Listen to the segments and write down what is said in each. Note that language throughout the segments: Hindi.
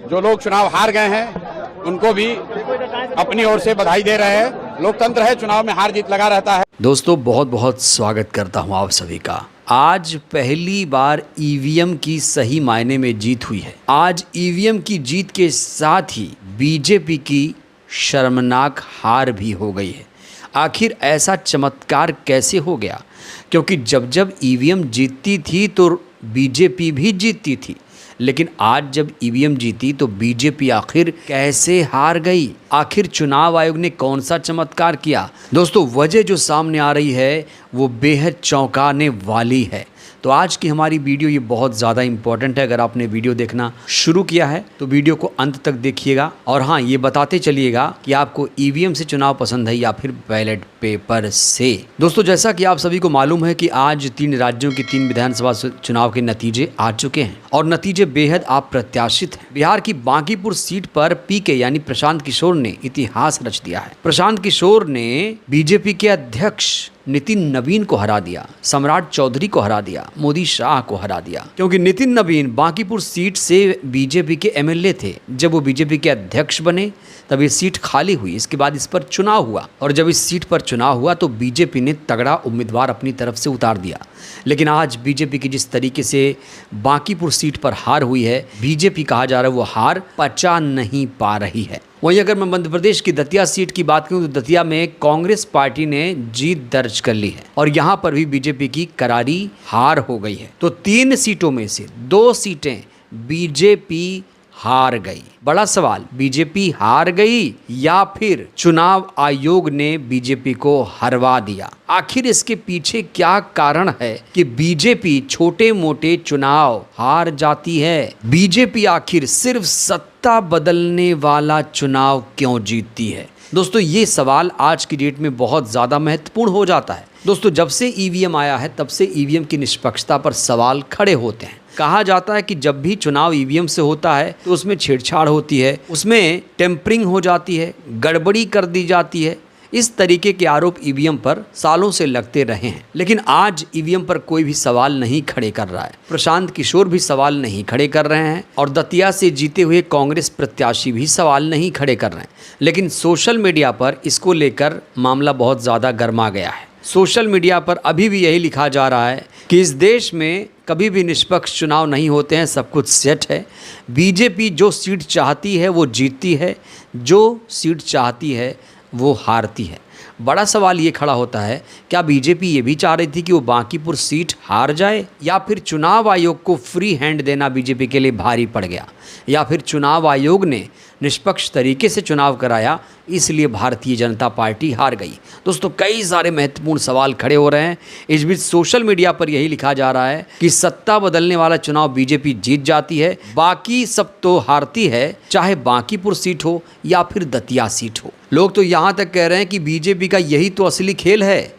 जो लोग चुनाव हार गए हैं उनको भी अपनी ओर से बधाई दे रहे हैं। लोकतंत्र है, चुनाव में हार जीत लगा रहता है। दोस्तों बहुत बहुत स्वागत करता हूं आप सभी का। आज पहली बार ईवीएम की सही मायने में जीत हुई है। आज ईवीएम की जीत के साथ ही बीजेपी की शर्मनाक हार भी हो गई है। आखिर ऐसा चमत्कार कैसे हो गया? क्योंकि जब जब ईवीएम जीतती थी तो बीजेपी भी जीतती थी, लेकिन आज जब ईवीएम जीती तो बीजेपी आखिर कैसे हार गई? आखिर चुनाव आयोग ने कौन सा चमत्कार किया? दोस्तों वजह जो सामने आ रही है वो बेहद चौंकाने वाली है। तो आज की हमारी वीडियो ये बहुत ज़्यादा इम्पॉर्टेंट है। अगर आपने वीडियो देखना शुरू किया है तो वीडियो को अंत तक देखिएगा। और हाँ, ये बताते चलिएगा कि आपको ईवीएम से चुनाव पसंद है या फिर बैलेट पेपर से। दोस्तों जैसा कि आप सभी को मालूम है कि आज 3 राज्यों की 3 विधानसभा चुनाव के नतीजे आ चुके हैं और नतीजे बेहद अप्रत्याशित हैं। बिहार की बांकीपुर सीट पर पीके यानी प्रशांत किशोर ने इतिहास रच दिया है। प्रशांत किशोर ने बीजेपी के अध्यक्ष नितिन नवीन को हरा दिया, सम्राट चौधरी को हरा दिया, मोदी शाह को हरा दिया। क्योंकि नितिन नवीन बांकीपुर सीट से बीजेपी के एमएलए थे। जब वो बीजेपी के अध्यक्ष बने तब ये सीट खाली हुई। इसके बाद इस पर चुनाव हुआ और जब इस सीट पर चुनाव हुआ तो बीजेपी ने तगड़ा उम्मीदवार अपनी तरफ से उतार दिया। लेकिन आज बीजेपी की जिस तरीके से बांकीपुर सीट पर हार हुई है, बीजेपी कहा जा रहा है वो हार पचा नहीं पा रही है। वहीं अगर मैं मध्य प्रदेश की दतिया सीट की बात करूं तो दतिया में कांग्रेस पार्टी ने जीत दर्ज कर ली है और यहां पर भी बीजेपी की करारी हार हो गई है। तो 3 सीटों में से 2 सीटें बीजेपी हार गई। बड़ा सवाल, बीजेपी हार गई या फिर चुनाव आयोग ने बीजेपी को हरवा दिया? आखिर इसके पीछे क्या कारण है कि बीजेपी छोटे मोटे चुनाव हार जाती है? बीजेपी आखिर सिर्फ सत्ता बदलने वाला चुनाव क्यों जीतती है? दोस्तों ये सवाल आज की डेट में बहुत ज़्यादा महत्वपूर्ण हो जाता है। दोस्तों जब से ईवीएम आया है तब से ईवीएम की निष्पक्षता पर सवाल खड़े होते हैं। कहा जाता है कि जब भी चुनाव ईवीएम से होता है तो उसमें छेड़छाड़ होती है, उसमें टेम्परिंग हो जाती है, गड़बड़ी कर दी जाती है। इस तरीके के आरोप ईवीएम पर सालों से लगते रहे हैं। लेकिन आज ईवीएम पर कोई भी सवाल नहीं खड़े कर रहा है। प्रशांत किशोर भी सवाल नहीं खड़े कर रहे हैं और दतिया से जीते हुए कांग्रेस प्रत्याशी भी सवाल नहीं खड़े कर रहे हैं। लेकिन सोशल मीडिया पर इसको लेकर मामला बहुत ज़्यादा गर्मा गया है। सोशल मीडिया पर अभी भी यही लिखा जा रहा है कि इस देश में कभी भी निष्पक्ष चुनाव नहीं होते हैं, सब कुछ सेट है। बीजेपी जो सीट चाहती है वो जीतती है, जो सीट चाहती है वो हारती है। बड़ा सवाल ये खड़ा होता है, क्या बीजेपी ये भी चाह रही थी कि वो बांकीपुर सीट हार जाए, या फिर चुनाव आयोग को फ्री हैंड देना बीजेपी के लिए भारी पड़ गया, या फिर चुनाव आयोग ने निष्पक्ष तरीके से चुनाव कराया इसलिए भारतीय जनता पार्टी हार गई? दोस्तों कई सारे महत्वपूर्ण सवाल खड़े हो रहे हैं। इस बीच सोशल मीडिया पर यही लिखा जा रहा है कि सत्ता बदलने वाला चुनाव बीजेपी जीत जाती है, बाकी सब तो हारती है, चाहे बांकीपुर सीट हो या फिर दतिया सीट हो। लोग तो यहाँ तक कह रहे हैं कि बीजेपी का यही तो असली खेल है।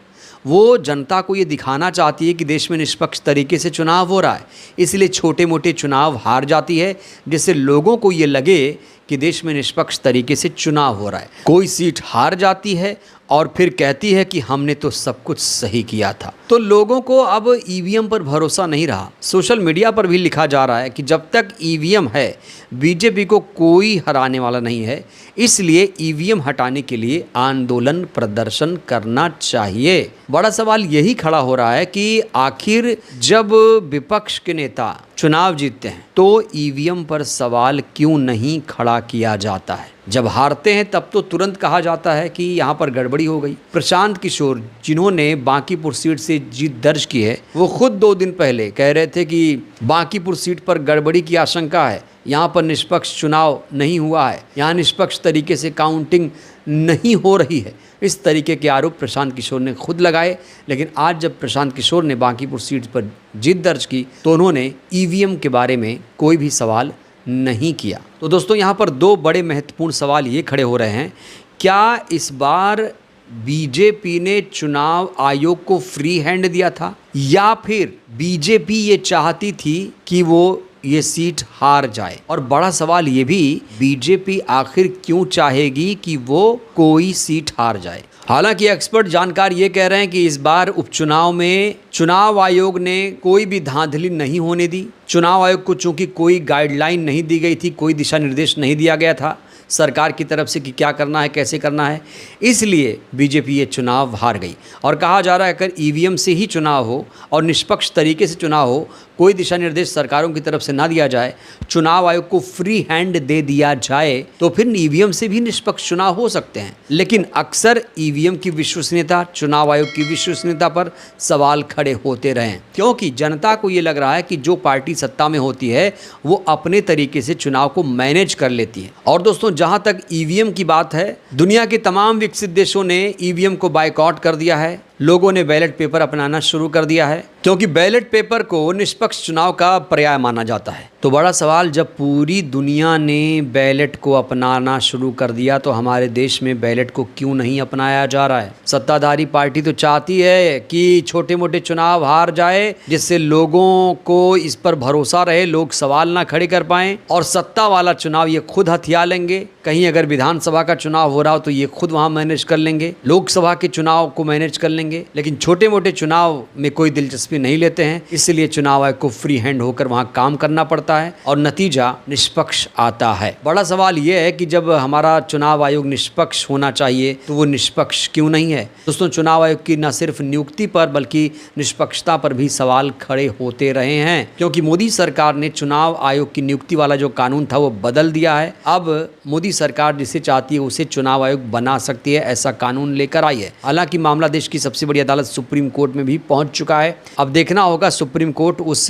वो जनता को ये दिखाना चाहती है कि देश में निष्पक्ष तरीके से चुनाव हो रहा है, इसलिए छोटे मोटे चुनाव हार जाती है, जिससे लोगों को ये लगे कि देश में निष्पक्ष तरीके से चुनाव हो रहा है। कोई सीट हार जाती है और फिर कहती है कि हमने तो सब कुछ सही किया था। तो लोगों को अब ईवीएम पर भरोसा नहीं रहा। सोशल मीडिया पर भी लिखा जा रहा है कि जब तक ईवीएम है बीजेपी को कोई हराने वाला नहीं है, इसलिए ईवीएम हटाने के लिए आंदोलन प्रदर्शन करना चाहिए। बड़ा सवाल यही खड़ा हो रहा है कि आखिर जब विपक्ष के नेता चुनाव जीतते हैं तो ईवीएम पर सवाल क्यों नहीं खड़ा किया जाता है? जब हारते हैं तब तो तुरंत कहा जाता है कि यहाँ पर गड़बड़ी हो गई। प्रशांत किशोर जिन्होंने बांकीपुर सीट से जीत दर्ज की है, वो खुद 2 दिन पहले कह रहे थे कि बांकीपुर सीट पर गड़बड़ी की आशंका है, यहाँ पर निष्पक्ष चुनाव नहीं हुआ है, यहाँ निष्पक्ष तरीके से काउंटिंग नहीं हो रही है। इस तरीके के आरोप प्रशांत किशोर ने खुद लगाए। लेकिन आज जब प्रशांत किशोर ने बांकीपुर सीट पर जीत दर्ज की तो उन्होंने ईवीएम के बारे में कोई भी सवाल नहीं किया। तो दोस्तों यहाँ पर 2 बड़े महत्वपूर्ण सवाल ये खड़े हो रहे हैं, क्या इस बार बीजेपी ने चुनाव आयोग को फ्री हैंड दिया था, या फिर बीजेपी ये चाहती थी कि वो ये सीट हार जाए। और बड़ा सवाल ये भी, बीजेपी आखिर क्यों चाहेगी कि वो कोई सीट हार जाए। हालांकि एक्सपर्ट जानकार ये कह रहे हैं कि इस बार उपचुनाव में चुनाव आयोग ने कोई भी धांधली नहीं होने दी। चुनाव आयोग को चूंकि कोई गाइडलाइन नहीं दी गई थी, कोई दिशा निर्देश नहीं दिया गया था सरकार की तरफ से कि क्या करना है, कैसे करना है, इसलिए बीजेपी ये चुनाव हार गई। और कहा जा रहा है अगर ईवीएम से ही चुनाव हो और निष्पक्ष तरीके से चुनाव हो, कोई दिशा निर्देश सरकारों की तरफ से ना दिया जाए, चुनाव आयोग को फ्री हैंड दे दिया जाए, तो फिर ईवीएम से भी निष्पक्ष चुनाव हो सकते हैं। लेकिन अक्सर ईवीएम की विश्वसनीयता, चुनाव आयोग की विश्वसनीयता पर सवाल खड़े होते रहे, क्योंकि जनता को ये लग रहा है कि जो पार्टी सत्ता में होती है वो अपने तरीके से चुनाव को मैनेज कर लेती है। और दोस्तों, जहां तक ईवीएम की बात है, दुनिया के तमाम विकसित देशों ने ईवीएम को बायकॉट कर दिया है। लोगों ने बैलेट पेपर अपनाना शुरू कर दिया है, क्योंकि बैलेट पेपर को निष्पक्ष चुनाव का पर्याय माना जाता है। तो बड़ा सवाल, जब पूरी दुनिया ने बैलेट को अपनाना शुरू कर दिया तो हमारे देश में बैलेट को क्यों नहीं अपनाया जा रहा है। सत्ताधारी पार्टी तो चाहती है कि छोटे मोटे चुनाव हार जाए, जिससे लोगों को इस पर भरोसा रहे, लोग सवाल ना खड़े कर पाएं, और सत्ता वाला चुनाव ये खुद हथिया लेंगे। कहीं अगर विधानसभा का चुनाव हो रहा हो तो ये खुद वहां मैनेज कर लेंगे, लोकसभा के चुनाव को मैनेज कर लेंगे, लेकिन छोटे मोटे चुनाव में कोई दिलचस्पी नहीं लेते हैं। इसलिए चुनाव आयोग को फ्री हैंड होकर वहां काम करना पड़ता है और नतीजा निष्पक्ष आता है। बड़ा सवाल यह है कि जब हमारा चुनाव आयोग निष्पक्ष होना चाहिए तो वो निष्पक्ष क्यों नहीं है। दोस्तों, चुनाव आयोग की न सिर्फ नियुक्ति पर बल्कि निष्पक्षता पर भी सवाल खड़े होते रहे हैं, क्योंकि मोदी सरकार ने चुनाव आयोग की नियुक्ति वाला जो कानून था वो बदल दिया है। अब मोदी सरकार जिसे चाहती है उसे चुनाव आयोग बना सकती है, ऐसा कानून लेकर आई है। हालांकि मामला देश की सबसे बड़ी अदालत सुप्रीम कोर्ट में भी पहुंच चुका है। अब देखना होगा सुप्रीम कोर्ट उस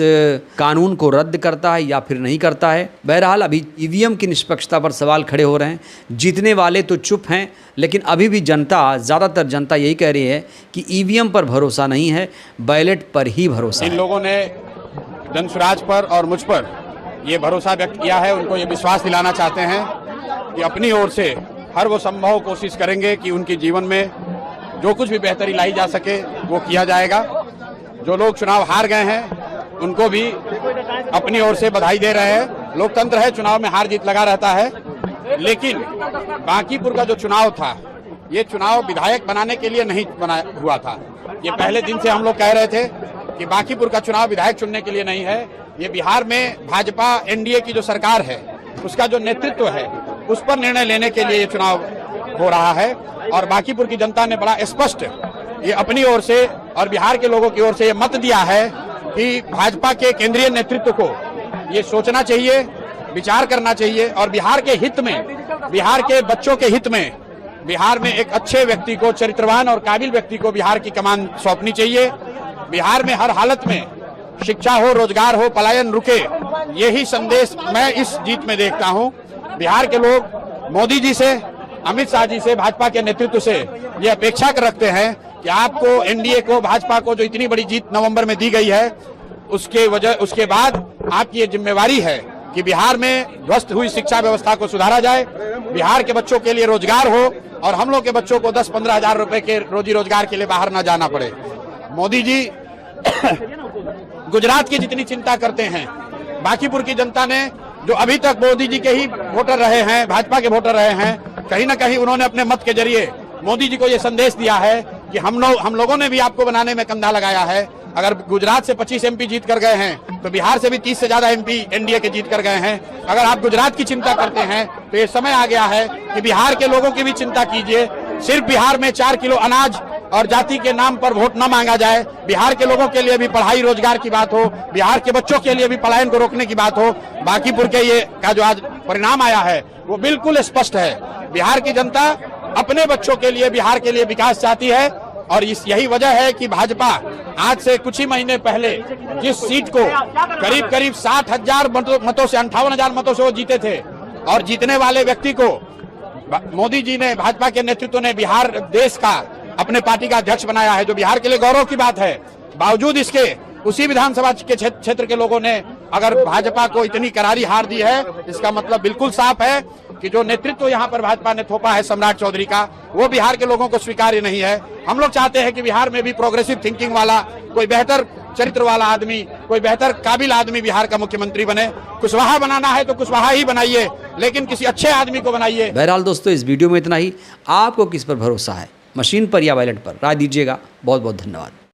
कानून को रद्द करता है या फिर नहीं करता है। बहरहाल अभी ईवीएम की निष्पक्षता पर सवाल खड़े हो रहे हैं। जीतने वाले तो चुप हैं, लेकिन अभी भी जनता, ज़्यादातर जनता यही कह रही है कि ईवीएम पर भरोसा नहीं है, बैलेट पर ही भरोसा है। इन लोगों ने जनसुराज पर और मुझ पर ये भरोसा व्यक्त किया है, उनको ये विश्वास दिलाना चाहते हैं कि अपनी ओर से हर वो संभव कोशिश करेंगे कि उनके जीवन में जो कुछ भी बेहतरी लाई जा सके वो किया जाएगा। जो लोग चुनाव हार गए हैं उनको भी अपनी ओर से बधाई दे रहे हैं। लोकतंत्र है, चुनाव में हार जीत लगा रहता है, लेकिन बांकीपुर का जो चुनाव था, ये चुनाव विधायक बनाने के लिए नहीं बना हुआ था। ये पहले दिन से हम लोग कह रहे थे कि बांकीपुर का चुनाव विधायक चुनने के लिए नहीं है। ये बिहार में भाजपा एनडीए की जो सरकार है उसका जो नेतृत्व है उस पर निर्णय लेने के लिए ये चुनाव हो रहा है। और बांकीपुर की जनता ने बड़ा स्पष्ट ये अपनी ओर से और बिहार के लोगों की ओर से ये मत दिया है कि भाजपा के केंद्रीय नेतृत्व को ये सोचना चाहिए, विचार करना चाहिए और बिहार के हित में, बिहार के बच्चों के हित में, बिहार में एक अच्छे व्यक्ति को, चरित्रवान और काबिल व्यक्ति को बिहार की कमान सौंपनी चाहिए। बिहार में हर हालत में शिक्षा हो, रोजगार हो, पलायन रुके, यही संदेश मैं इस जीत में देखता हूं। बिहार के लोग मोदी जी से, अमित शाह जी से, भाजपा के नेतृत्व से ये अपेक्षा कर रखते हैं कि आपको, एनडीए को, भाजपा को जो इतनी बड़ी जीत नवंबर में दी गई है उसके बाद आपकी ये जिम्मेवारी है कि बिहार में ध्वस्त हुई शिक्षा व्यवस्था को सुधारा जाए, बिहार के बच्चों के लिए रोजगार हो और हम लोग के बच्चों को 10-15 हजार रुपए के रोजी रोजगार के लिए बाहर न जाना पड़े। मोदी जी गुजरात की जितनी चिंता करते हैं, बांकीपुर की जनता ने जो अभी तक मोदी जी के ही वोटर रहे हैं, भाजपा के वोटर रहे हैं, कहीं ना कहीं उन्होंने अपने मत के जरिए मोदी जी को ये संदेश दिया है कि हम लोगों ने भी आपको बनाने में कंधा लगाया है। अगर गुजरात से 25 एमपी जीत कर गए हैं तो बिहार से भी 30 से ज्यादा एमपी एनडीए के जीत कर गए हैं। अगर आप गुजरात की चिंता करते हैं तो ये समय आ गया है कि बिहार के लोगों की भी चिंता कीजिए। सिर्फ बिहार में 4 किलो अनाज और जाति के नाम पर वोट न मांगा जाए। बिहार के लोगों के लिए भी पढ़ाई रोजगार की बात हो, बिहार के बच्चों के लिए भी पलायन को रोकने की बात हो। बांकीपुर के ये का जो आज परिणाम आया है वो बिल्कुल स्पष्ट है। बिहार की जनता अपने बच्चों के लिए, बिहार के लिए विकास चाहती है और यही वजह है कि भाजपा आज से कुछ ही महीने पहले जिस सीट को करीब 60,000 मतों से 58,000 मतों से वो जीते थे और जीतने वाले व्यक्ति को मोदी जी ने, भाजपा के नेतृत्व ने बिहार देश का अपने पार्टी का अध्यक्ष बनाया है, जो बिहार के लिए गौरव की बात है। बावजूद इसके उसी विधानसभा के क्षेत्र के लोगों ने अगर भाजपा को इतनी करारी हार दी है, इसका मतलब बिल्कुल साफ है कि जो नेतृत्व यहाँ पर भाजपा ने थोपा है सम्राट चौधरी का, वो बिहार के लोगों को स्वीकार्य नहीं है। हम लोग चाहते हैं कि बिहार में भी प्रोग्रेसिव थिंकिंग वाला कोई बेहतर चरित्र वाला आदमी, कोई बेहतर काबिल आदमी बिहार का मुख्यमंत्री बने। कुशवाहा बनाना है तो कुशवाहा ही बनाइए, लेकिन किसी अच्छे आदमी को बनाइए। बहरहाल दोस्तों, इस वीडियो में इतना ही। आपको किस पर भरोसा है, मशीन पर या बैलेट पर? राय दीजिएगा। बहुत बहुत धन्यवाद।